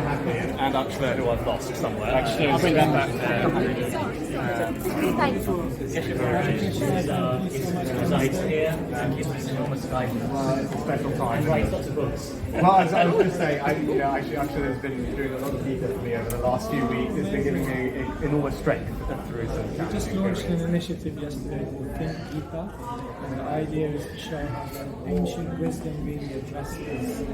to have me, and Akshler, who I've lost somewhere. Akshler, I'll bring that back. Thank you. Resides here and gives enormous guidance. Well, it's a special time. Writes lots of books. Well, as I was going to say, actually, Akshler has been doing a lot of detail for me over the last few weeks. It's been giving me enormous strength through some challenges. Just launched an initiative yesterday called Think Gita, and the idea is to show how the ancient wisdom really addresses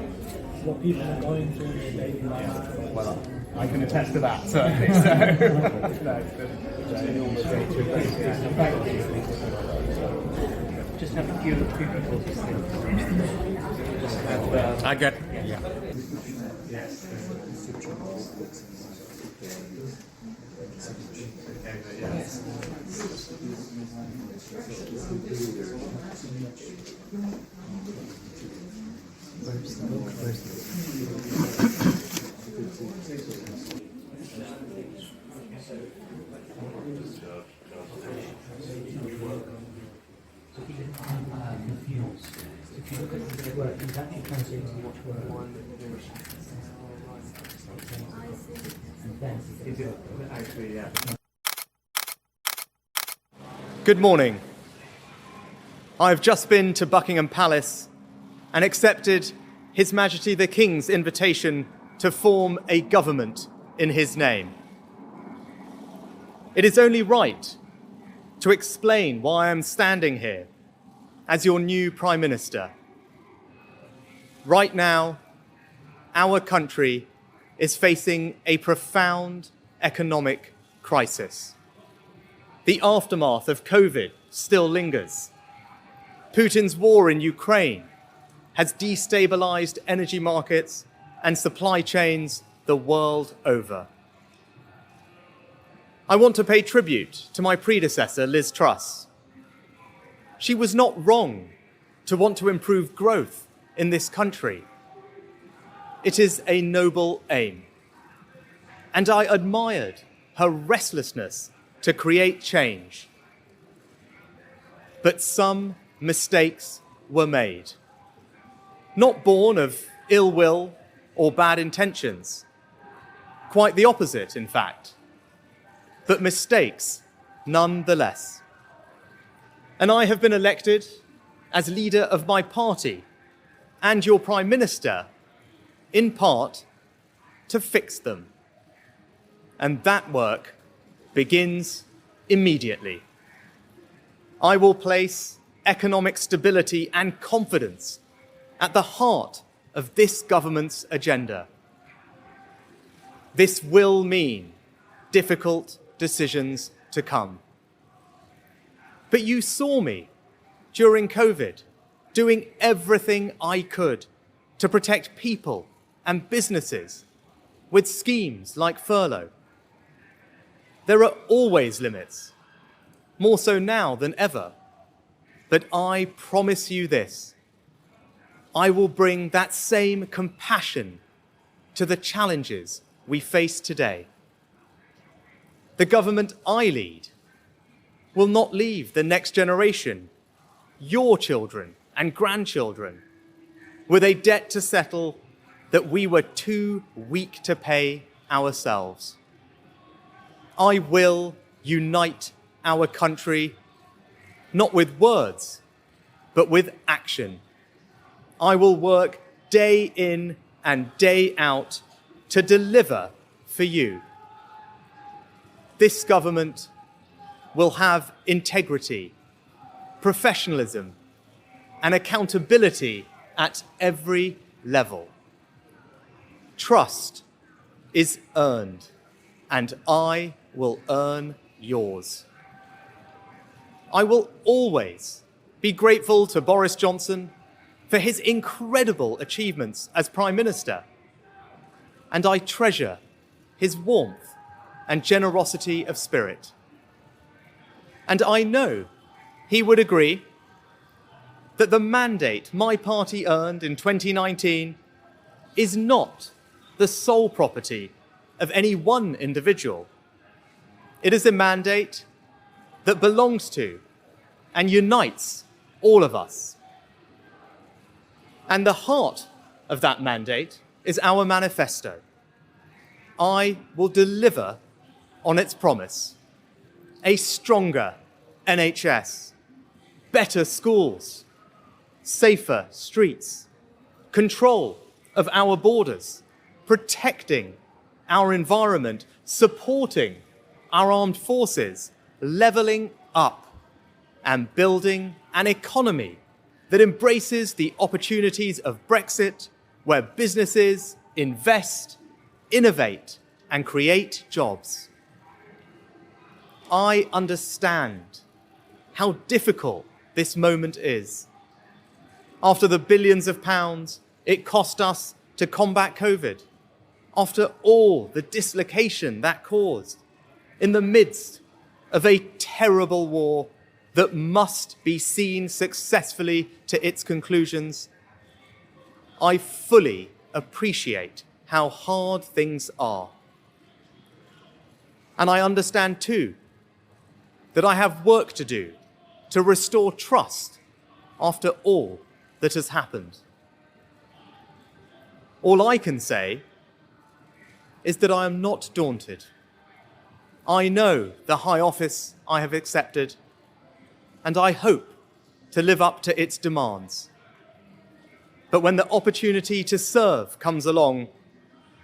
what people are going through in their daily life. Well, I can attest to that, certainly. So, thank you. Just have a few people to say. I get. Yeah. Yes. If you look at the work, it's actually translated to watch work. And then Actually, yeah. Good morning. I've just been to Buckingham Palace and accepted His Majesty the King's invitation to form a government in his name. It is only right to explain why I'm standing here as your new Prime Minister. Right now, our country is facing a profound economic crisis. The aftermath of COVID still lingers. Putin's war in Ukraine has destabilized energy markets and supply chains the world over. I want to pay tribute to my predecessor, Liz Truss. She was not wrong to want to improve growth in this country. It is a noble aim. And I admired her restlessness to create change. But some mistakes were made. Not born of ill will or bad intentions. Quite the opposite, in fact. But mistakes nonetheless. And I have been elected as leader of my party and your Prime Minister, in part, to fix them. And that work begins immediately. I will place economic stability and confidence at the heart of this government's agenda. This will mean difficult decisions to come. But you saw me during COVID doing everything I could to protect people and businesses with schemes like furlough. There are always limits, more so now than ever. But I promise you this, I will bring that same compassion to the challenges we face today. The government I lead will not leave the next generation, your children and grandchildren, with a debt to settle that we were too weak to pay ourselves. I will unite our country, not with words, but with action. I will work day in and day out to deliver for you. This government will have integrity, professionalism, and accountability at every level. Trust is earned, and I will earn yours. I will always be grateful to Boris Johnson for his incredible achievements as Prime Minister, and I treasure his warmth and generosity of spirit. And I know he would agree that the mandate my party earned in 2019 is not the sole property of any one individual. It is a mandate that belongs to and unites all of us. And the heart of that mandate is our manifesto, I will deliver on its promise. A stronger NHS, better schools, safer streets, control of our borders, protecting our environment, supporting our armed forces, levelling up and building an economy that embraces the opportunities of Brexit, where businesses invest, innovate, and create jobs. I understand how difficult this moment is. After the billions of pounds it cost us to combat COVID, after all the dislocation that caused, in the midst of a terrible war that must be seen successfully to its conclusions, I fully appreciate how hard things are. And I understand too that I have work to do to restore trust after all that has happened. All I can say is that I am not daunted. I know the high office I have accepted, and I hope to live up to its demands. But when the opportunity to serve comes along,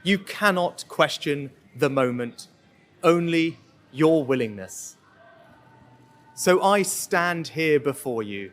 you cannot question the moment, only your willingness. So I stand here before you,